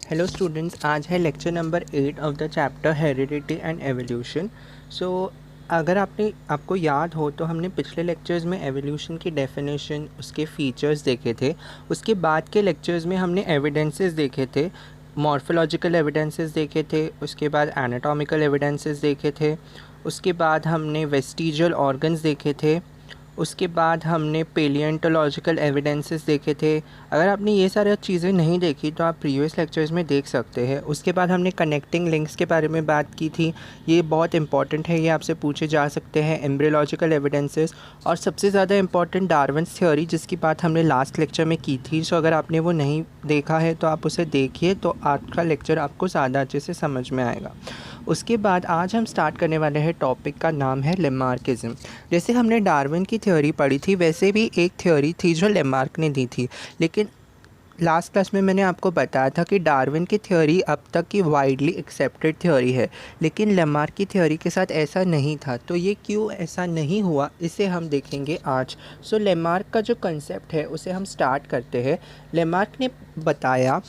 Hello students, आज है lecture number 8 of the chapter heredity and evolution. So अगर आपको याद हो तो हमने पिछले लेक्चर्स में एवोल्यूशन की डेफिनेशन, उसके फीचर्स देखे थे। उसके बाद के लेक्चर्स में हमने एविडेंसेस देखे थे, मॉर्फोलॉजिकल एविडेंसेस देखे थे, उसके बाद एनाटॉमिकल एविडेंसेस देखे थे, उसके बाद हमने वेस्टिजियल ऑर्गन्स देखे थे, उसके बाद हमने पेलियोंटोलॉजिकल एविडेंसेस देखे थे। अगर आपने ये सारी चीज़ें नहीं देखी तो आप प्रीवियस लेक्चर्स में देख सकते हैं। उसके बाद हमने कनेक्टिंग लिंक्स के बारे में बात की थी, ये बहुत इंपॉर्टेंट है, ये आपसे पूछे जा सकते हैं। एम्ब्रियोलॉजिकल एविडेंसेस और सबसे ज़्यादा इंपॉर्टेंट डार्विन्स थ्योरी, जिसकी बात हमने लास्ट लेक्चर में की थी। सो अगर आपने वो नहीं देखा है तो आप उसे देखिए, तो आज का लेक्चर आपको ज़्यादा अच्छे से समझ में आएगा। उसके बाद आज हम स्टार्ट करने वाले हैं, टॉपिक का नाम है लेमार्किज्म। जैसे हमने डार्विन की थ्योरी पढ़ी थी, वैसे भी एक थ्योरी थी जो लेमार्क ने दी थी। लेकिन लास्ट क्लास में मैंने आपको बताया था कि डार्विन की थ्योरी अब तक की वाइडली एक्सेप्टेड थ्योरी है, लेकिन लेमार्क की थ्योरी के साथ ऐसा नहीं था। तो ये क्यों ऐसा नहीं हुआ, इसे हम देखेंगे आज। सो लेमार्क का जो कंसेप्ट है उसे हम स्टार्ट करते हैं। लेमार्क ने बताया,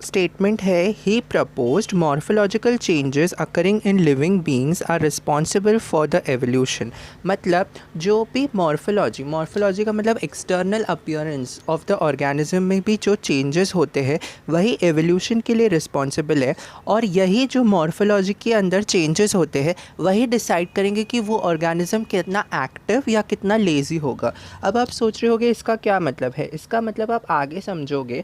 स्टेटमेंट है, he proposed morphological changes occurring in living beings are responsible for the evolution. मतलब जो भी मॉर्फोलॉजी का मतलब external appearance of the organism में भी जो चेंजेस होते हैं वही एवोल्यूशन के लिए रिस्पॉन्सिबल है। और यही जो मॉर्फोलॉजी के अंदर चेंजेस होते हैं वही डिसाइड करेंगे कि वो ऑर्गेनिज्म कितना एक्टिव या कितना लेज़ी होगा। अब आप सोच रहे होगे इसका क्या मतलब है। इसका मतलब आप आगे समझोगे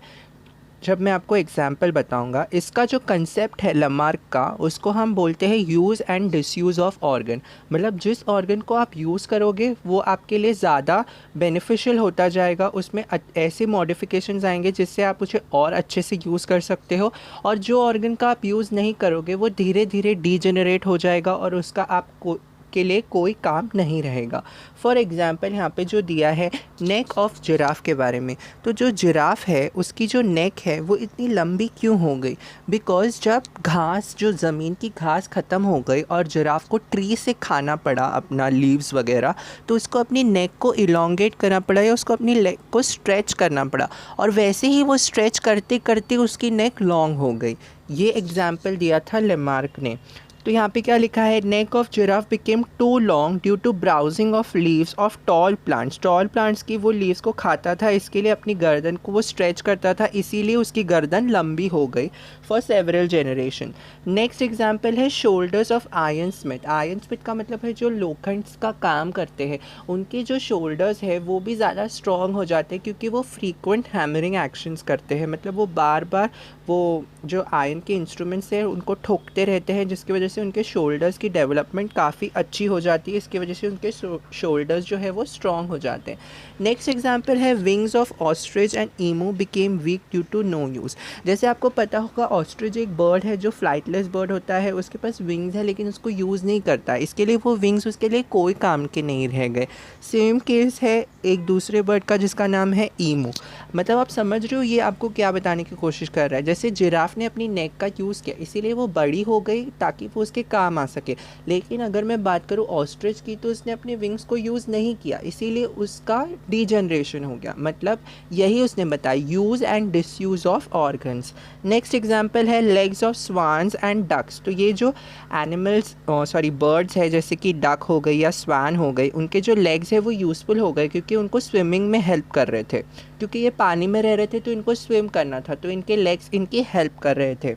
जब मैं आपको एग्जाम्पल बताऊंगा। इसका जो कंसेप्ट है लेमार्क का, उसको हम बोलते हैं use and disuse of organ. मतलब जिस ऑर्गन को आप यूज़ करोगे वो आपके लिए ज़्यादा बेनिफिशियल होता जाएगा, उसमें ऐसे मॉडिफिकेशंस आएंगे जिससे आप उसे और अच्छे से यूज़ कर सकते हो। और जो ऑर्गन का आप यूज़ नहीं करोगे वो धीरे धीरे डीजेनरेट हो जाएगा और उसका आपको के लिए कोई काम नहीं रहेगा। फॉर एग्ज़ाम्पल यहाँ पे जो दिया है नेक ऑफ जिराफ के बारे में, तो जो जिराफ है उसकी जो नेक है वो इतनी लंबी क्यों हो गई? बिकॉज़ जब घास, जो ज़मीन की घास ख़त्म हो गई और जिराफ को ट्री से खाना पड़ा अपना लीव्स वगैरह, तो उसको अपनी नेक को इलोंगेट करना पड़ा या उसको अपनी लेग को स्ट्रेच करना पड़ा, और वैसे ही वो स्ट्रेच करते करते उसकी नेक लॉन्ग हो गई। ये एग्ज़ाम्पल दिया था लेमार्क ने। तो यहाँ पे क्या लिखा है, neck of giraffe became too long due to browsing of leaves of tall plants. Tall plants की वो लीव्स को खाता था, इसके लिए अपनी गर्दन को वो स्ट्रेच करता था, इसीलिए उसकी गर्दन लंबी हो गई for several generation. Next example है shoulders of iron smith. Iron smith का मतलब है जो लोखंड का काम करते हैं, उनके जो शोल्डर्स है वो भी ज़्यादा स्ट्रॉन्ग हो जाते हैं क्योंकि वो फ्रीक्वेंट हैमरिंग एक्शंस करते हैं। मतलब वो बार बार वो जो आयरन के इंस्ट्रूमेंट्स हैं उनको ठोकते रहते हैं, जिसकी वजह से उनके शोल्डर्स की डेवलपमेंट काफ़ी अच्छी हो जाती है। इसकी वजह से उनके शोल्डर्स जो है वो स्ट्रॉन्ग हो जाते हैं। नेक्स्ट एग्जांपल है wings of ostrich and emu became weak due to no use. जैसे आपको पता होगा ऑस्ट्रिच एक बर्ड है जो फ्लाइटलेस बर्ड होता है, उसके पास विंग्स है लेकिन उसको यूज़ नहीं करता, इसके लिए वो विंग्स उसके लिए कोई काम के नहीं रह गए। सेम केस है एक दूसरे बर्ड का जिसका नाम है ईमू। मतलब आप समझ रहे हो ये आपको क्या बताने की कोशिश कर रहा है। जैसे जिराफ ने अपनी नेक का यूज़ किया इसीलिए वो बड़ी हो गई ताकि वो उसके काम आ सके, लेकिन अगर मैं बात करूँ ऑस्ट्रिच की तो उसने अपने विंग्स को यूज़ नहीं किया, इसीलिए उसका डीजनरेशन हो गया। मतलब यही उसने बताया, use and disuse of organs. Next example है legs of swans and ducks. तो ये जो एनिमल्स बर्ड्स है जैसे कि डक हो गई या स्वान हो गई, उनके जो लेग्स है वो यूज़फुल हो गए क्योंकि उनको स्विमिंग में हेल्प कर रहे थे, क्योंकि ये पानी में रह रहे थे तो इनको स्विम करना था, तो इनके लेग्स इनकी हेल्प कर रहे थे।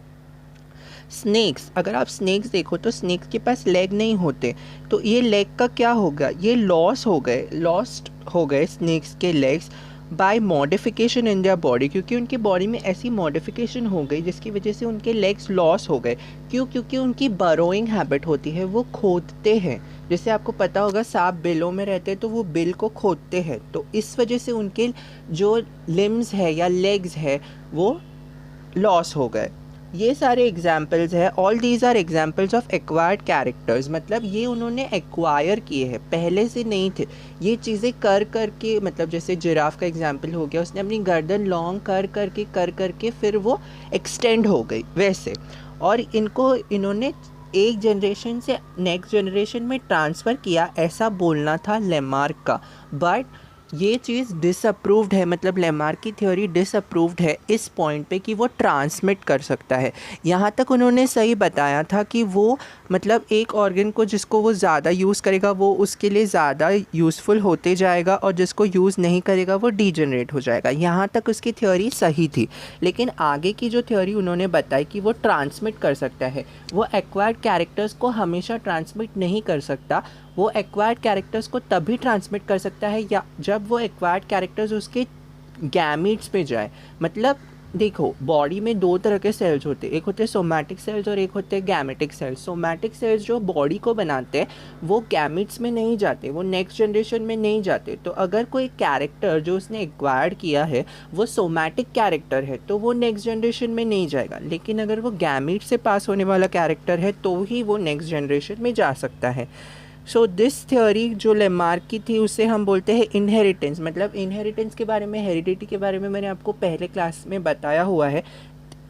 स्नेक्स, अगर आप स्नेक्स देखो तो स्नेक्स के पास लेग नहीं होते, तो ये लेग का क्या होगा, ये लॉस्ट हो गए स्नेक्स के legs by modification in their body, क्योंकि उनकी बॉडी में ऐसी मॉडिफिकेशन हो गई जिसकी वजह से उनके लेग्स लॉस हो गए। क्यों? क्योंकि उनकी बरोइंग हैबिट होती है, वो खोदते हैं। जैसे आपको पता होगा सांप बिलों में रहते हैं तो वो बिल को खोदते हैं, तो इस वजह से उनके जो लिम्स है या लेग्स है वो लॉस हो गए। ये सारे एग्जाम्पल्स है, all these are examples of acquired characters. मतलब ये उन्होंने एक्वायर किए हैं, पहले से नहीं थे ये चीज़ें कर करके। मतलब जैसे जिराफ का एग्जाम्पल हो गया, उसने अपनी गर्दन लॉन्ग कर करके फिर वो एक्सटेंड हो गई वैसे, और इनको इन्होंने एक जनरेशन से नेक्स्ट जनरेशन में ट्रांसफ़र किया, ऐसा बोलना था लेमार्क का। बट ये चीज़ डिसअप्रूव्ड है, मतलब लेमार्क की थ्योरी डिसअप्रूव्ड है इस पॉइंट पे कि वो ट्रांसमिट कर सकता है। यहाँ तक उन्होंने सही बताया था कि वो मतलब एक ऑर्गन को जिसको वो ज़्यादा यूज़ करेगा वो उसके लिए ज़्यादा यूज़फुल होते जाएगा और जिसको यूज़ नहीं करेगा वो डीजनरेट हो जाएगा। यहाँ तक उसकी थ्योरी सही थी, लेकिन आगे की जो थ्योरी उन्होंने बताई कि वो ट्रांसमिट कर सकता है, वो एक्वायर्ड कैरेक्टर्स को हमेशा ट्रांसमिट नहीं कर सकता। वो एक्वायर्ड कैरेक्टर्स को तभी ट्रांसमिट कर सकता है या जब वो एक्वायर्ड कैरेक्टर्स उसके गैमीट्स पे जाए। मतलब देखो, बॉडी में दो तरह के सेल्स होते हैं, एक होते हैं सोमैटिक सेल्स और एक होते हैं गैमेटिक सेल्स। सोमैटिक सेल्स जो बॉडी को बनाते हैं वो गैमिट्स में नहीं जाते, वो नेक्स्ट जनरेशन में नहीं जाते। तो अगर कोई कैरेक्टर जो उसने एक्वायर्ड किया है वो सोमैटिक कैरेक्टर है तो वो नेक्स्ट जनरेशन में नहीं जाएगा, लेकिन अगर वो गैमिट से पास होने वाला कैरेक्टर है तो ही वो नेक्स्ट जनरेशन में जा सकता है। सो दिस थ्योरी जो लेमार्क की थी उसे हम बोलते हैं इनहेरिटेंस। मतलब इनहेरिटेंस के बारे में, हेरिडिटी के बारे में मैंने आपको पहले क्लास में बताया हुआ है।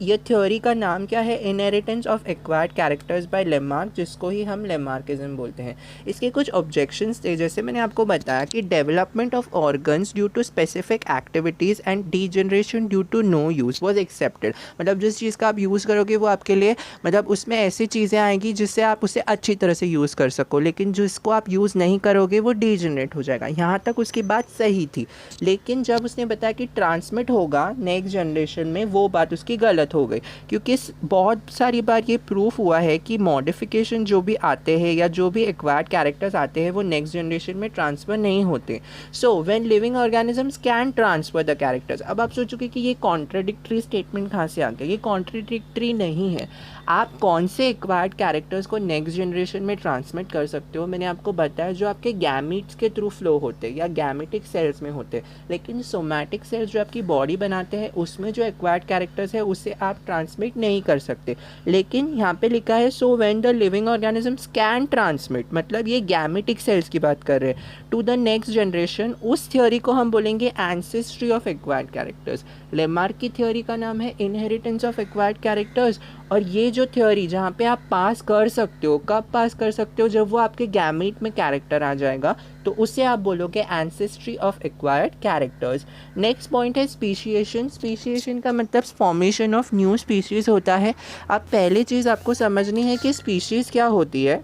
ये थ्योरी का नाम क्या है? Inheritance of acquired characters by Lamarck, जिसको ही हम लेमार्किज्म बोलते हैं। इसके कुछ ऑब्जेक्शंस थे, जैसे मैंने आपको बताया कि development of organs due to specific activities and degeneration due to no use was accepted. मतलब जिस चीज़ का आप यूज़ करोगे वो आपके लिए, मतलब उसमें ऐसी चीज़ें आएंगी जिससे आप उसे अच्छी तरह से यूज़ कर सको, लेकिन जिसको आप यूज़ नहीं करोगे वो डीजनरेट हो जाएगा। यहाँ तक उसकी बात सही थी, लेकिन जब उसने बताया कि ट्रांसमिट होगा नेक्स्ट जनरेशन में, वो बात उसकी गलत हो गई। क्योंकि बहुत सारी बार ये प्रूफ हुआ है कि मॉडिफिकेशन जो भी आते हैं या जो भी एक्वायर्ड कैरेक्टर्स आते हैं वो नेक्स्ट जनरेशन में ट्रांसफ़र नहीं होते। So when living organisms can transfer the characters. अब आप सोचोगे कि ये कॉन्ट्राडिक्टरी स्टेटमेंट कहाँ से आ गया? ये कॉन्ट्राडिक्टरी नहीं है। आप कौन से एक्वायर्ड कैरेक्टर्स को नेक्स्ट जनरेशन में ट्रांसमिट कर सकते हो? मैंने आपको बताया जो आपके गैमीट्स के थ्रू फ्लो होते हैं या गैमेटिक सेल्स में होते हैं, लेकिन सोमैटिक सेल्स जो आपकी बॉडी बनाते हैं उसमें जो एक्वायर्ड कैरेक्टर्स है उससे आप ट्रांसमिट नहीं कर सकते। लेकिन यहाँ पे लिखा है so when the living organisms can transmit, मतलब ये गैमेटिक सेल्स की बात कर रहे हैं, टू द नेक्स्ट जनरेशन। उस थ्योरी को हम बोलेंगे ancestry of acquired characters. Lamarck की थ्योरी का नाम है इनहेरिटेंस ऑफ एक्वायर्ड कैरेक्टर्स। और ये जो थ्योरी जहाँ पे आप पास कर सकते हो, कब पास कर सकते हो? जब वो आपके गैमेट में कैरेक्टर आ जाएगा तो उससे आप बोलोगे ancestry of acquired characters. Next point है स्पीशिएशन। स्पीशिएशन का मतलब फॉर्मेशन ऑफ न्यू स्पीशीज़ होता है। अब पहली चीज़ आपको समझनी है कि स्पीशीज़ क्या होती है।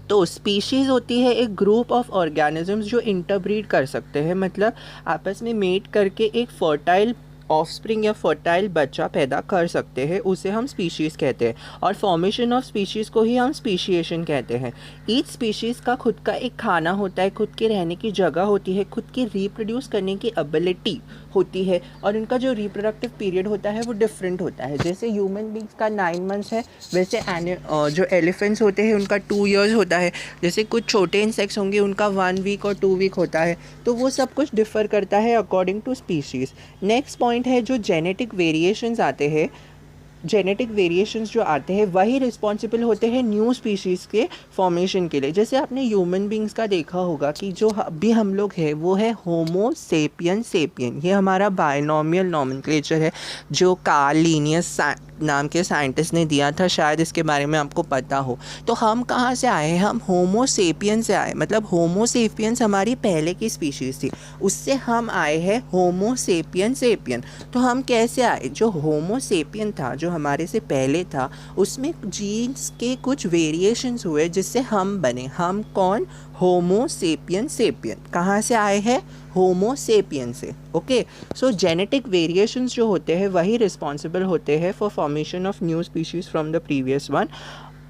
तो स्पीशीज़ होती है एक ग्रुप ऑफ ऑर्गेनिजम्स जो इंटरब्रीड कर सकते हैं, मतलब आपस में मेट करके एक फर्टाइल ऑफस्प्रिंग या फर्टाइल बच्चा पैदा कर सकते हैं, उसे हम स्पीशीज़ कहते हैं। और फॉर्मेशन ऑफ स्पीशीज़ को ही हम स्पीशिएशन कहते हैं। ईच स्पीशीज़ का खुद का एक खाना होता है, खुद के रहने की जगह होती है, खुद की रिप्रोड्यूस करने की एबिलिटी होती है, और उनका जो रिप्रोडक्टिव पीरियड होता है वो डिफरेंट होता है। जैसे ह्यूमन बींग्स का 9 मंथ्स है, वैसे जो एलिफेंट्स होते हैं उनका 2 years होता है। जैसे कुछ छोटे इंसेक्ट्स होंगे उनका 1 week और 2 week होता है। तो वो सब कुछ डिफ़र करता है according to species. Next point है जो जेनेटिक वेरिएशंस आते हैं। जेनेटिक वेरिएशंस जो आते हैं वही रिस्पॉन्सिबल होते हैं न्यू स्पीशीज़ के फॉर्मेशन के लिए। जैसे आपने ह्यूमन बींग्स का देखा होगा कि जो अभी हम लोग हैं वो है होमो सेपियन सेपियन। ये हमारा बायनॉमियल नॉमेनक्लेचर है जो कार्ल लिनियस नाम के साइंटिस्ट ने दिया था, शायद इसके बारे में आपको पता हो। तो हम कहाँ से आए हैं? हम होमो सेपियन से आए, मतलब होमो सेपियंस हमारी पहले की स्पीशीज़ थी, उससे हम आए हैं होमो सेपियन सेपियन। तो हम कैसे आए? जो होमो सेपियन था, जो हमारे से पहले था, उसमें जीन्स के कुछ वेरिएशंस हुए जिससे हम बने। हम कौन? Homo sapien sapien. कहाँ से आए हैं? होमो सेपियन से। ओके, सो जेनेटिक वेरिएशंस जो होते हैं वही रिस्पॉन्सिबल होते हैं for formation of new species from the previous one.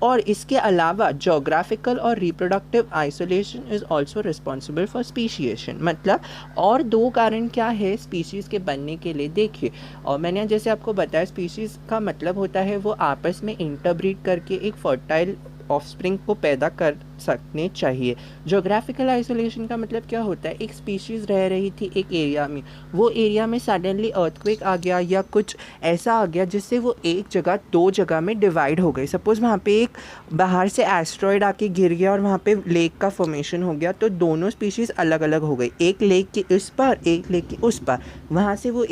और इसके अलावा जोग्राफिकल और reproductive isolation is also responsible for speciation. मतलब और 2 कारण क्या है स्पीशीज़ के बनने के लिए? देखिए, और मैंने जैसे आपको बताया स्पीशीज़ का मतलब होता है वो आपस में इंटरब्रीड करके एक फर्टाइल ऑफस्प्रिंग को पैदा कर सकने चाहिए। जोग्राफिकल आइसोलेशन का मतलब क्या होता है? एक स्पीशीज़ रह रही थी एक एरिया में, वो एरिया में सडनली अर्थक्वेक आ गया या कुछ ऐसा आ गया जिससे वो एक जगह 2 जगह में डिवाइड हो गई। सपोज़ वहाँ पे एक बाहर से एस्ट्रॉयड आके गिर गया और वहाँ पे लेक का फॉर्मेशन हो गया, तो दोनों स्पीशीज़ अलग अलग हो गई, एक लेक के इस पर एक लेक के उस पर। वहाँ से वो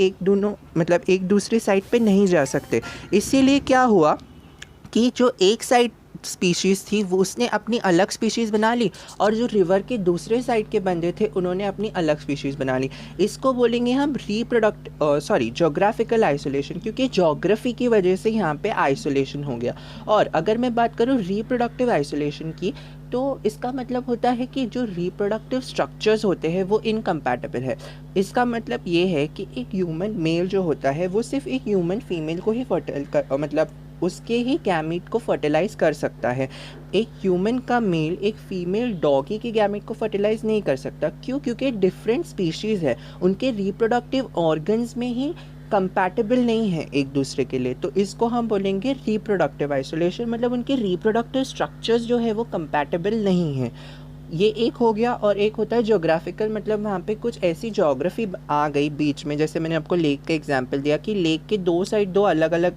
मतलब एक दूसरी साइड पे नहीं जा सकते। इसीलिए क्या हुआ कि जो एक साइड स्पीशीज़ थी वो उसने अपनी अलग स्पीशीज़ बना ली, और जो रिवर के दूसरे साइड के बंदे थे उन्होंने अपनी अलग स्पीशीज़ बना ली। इसको बोलेंगे हम जोग्राफिकल आइसोलेशन, क्योंकि जोग्राफी की वजह से यहाँ पे आइसोलेशन हो गया। और अगर मैं बात करूँ रिप्रोडक्टिव आइसोलेशन की, तो इसका मतलब होता है कि जो रिप्रोडक्टिव स्ट्रक्चर्स होते हैं वो इनकम्पैटिबल है। इसका मतलब ये है कि एक ह्यूमन मेल जो होता है वो सिर्फ एक ह्यूमन फीमेल को ही मतलब उसके ही गैमीट को फर्टिलाइज़ कर सकता है। एक ह्यूमन का मेल एक फीमेल डॉगी के गैमीट को फर्टिलाइज़ नहीं कर सकता। क्यों? क्योंकि डिफरेंट स्पीशीज़ है, उनके रिप्रोडक्टिव ऑर्गन्स में ही कंपैटिबल नहीं है एक दूसरे के लिए। तो इसको हम बोलेंगे रिप्रोडक्टिव आइसोलेशन, मतलब उनके रिप्रोडक्टिव स्ट्रक्चर्स जो है वो कंपैटिबल नहीं है। ये एक हो गया। और एक होता है ज्योग्राफिकल, मतलब वहाँ पे कुछ ऐसी ज्योग्राफी आ गई बीच में, जैसे मैंने आपको लेक का एग्जांपल दिया कि लेक के दो साइड दो अलग अलग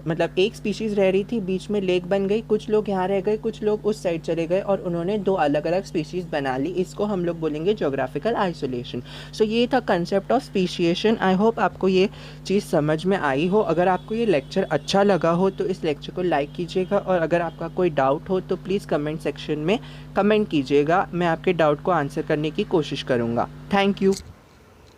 मतलब एक स्पीशीज़ रह रही थी, बीच में लेक बन गई, कुछ लोग यहाँ रह गए, कुछ लोग उस साइड चले गए और उन्होंने दो अलग अलग स्पीशीज़ बना ली। इसको हम लोग बोलेंगे ज्योग्राफिकल आइसोलेशन। सो ये था concept of speciation. I hope आपको ये चीज़ समझ में आई हो। अगर आपको ये लेक्चर अच्छा लगा हो तो इस लेक्चर को लाइक कीजिएगा, और अगर आपका कोई डाउट हो तो प्लीज़ कमेंट सेक्शन में कमेंट कीजिएगा। मैं आपके डाउट को आंसर करने की कोशिश करूँगा। Thank you.